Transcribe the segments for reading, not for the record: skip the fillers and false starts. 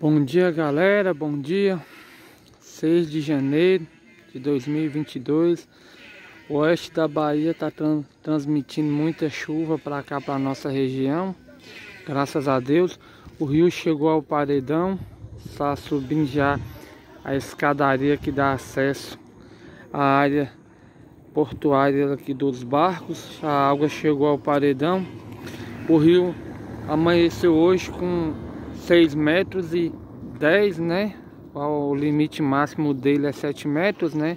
Bom dia, galera, bom dia. 6 de janeiro de 2022. O oeste da Bahia está transmitindo muita chuva para cá, para nossa região. Graças a Deus. O rio chegou ao paredão. Está subindo já a escadaria que dá acesso à área portuária aqui dos barcos. A água chegou ao paredão. O rio amanheceu hoje com 6 metros e 10, né? O limite máximo dele é 7 metros, né?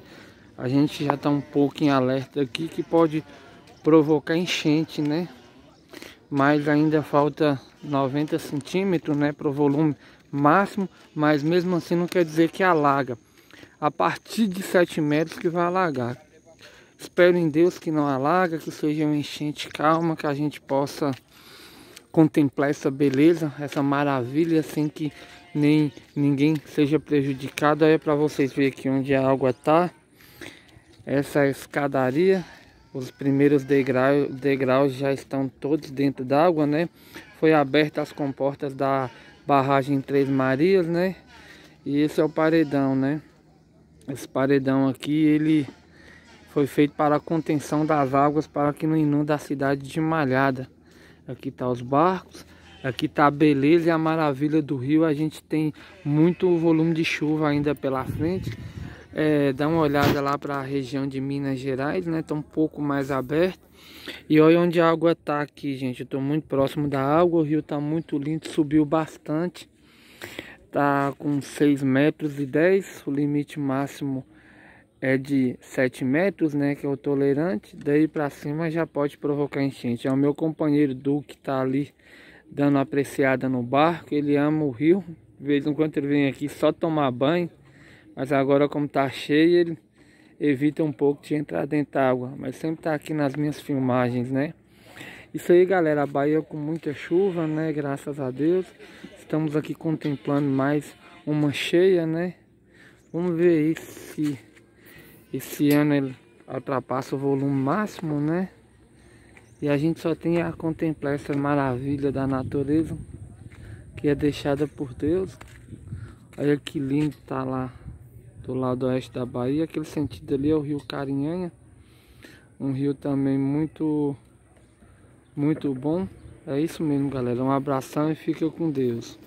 A gente já está um pouco em alerta aqui que pode provocar enchente, né? Mas ainda falta 90 centímetros, né? Para o volume máximo, mas mesmo assim não quer dizer que alaga. A partir de 7 metros que vai alagar. Espero em Deus que não alaga, que seja uma enchente calma, que a gente possa contemplar essa beleza, essa maravilha, sem que ninguém seja prejudicado. Aí é para vocês verem aqui onde a água tá. Essa é a escadaria, os primeiros degraus já estão todos dentro d'água, né? Foi aberta as comportas da barragem Três Marias, né? E esse é o paredão, né? Esse paredão aqui, ele foi feito para a contenção das águas, para que não inunde a cidade de Malhada. Aqui tá os barcos, aqui tá a beleza e a maravilha do rio. A gente tem muito volume de chuva ainda pela frente. Dá uma olhada lá para a região de Minas Gerais, né? Tá um pouco mais aberto. E olha onde a água tá aqui, gente. Eu tô muito próximo da água, o rio tá muito lindo, subiu bastante. Tá com 6 metros e 10, o limite máximo é de 7 metros, né, que é o tolerante. Daí para cima já pode provocar enchente. É o meu companheiro Duque que tá ali dando uma apreciada no barco. Ele ama o rio. De vez em quando ele vem aqui só tomar banho. Mas agora, como tá cheio, ele evita um pouco de entrar dentro da água. Mas sempre tá aqui nas minhas filmagens, né? Isso aí, galera. A Bahia com muita chuva, né? Graças a Deus. Estamos aqui contemplando mais uma cheia, né? Vamos ver aí se esse ano ele ultrapassa o volume máximo, né? E a gente só tem a contemplar essa maravilha da natureza que é deixada por Deus. Olha que lindo tá lá do lado oeste da Bahia. Aquele sentido ali é o rio Carinhanha. Um rio também muito bom. É isso mesmo, galera. Um abração e fica com Deus.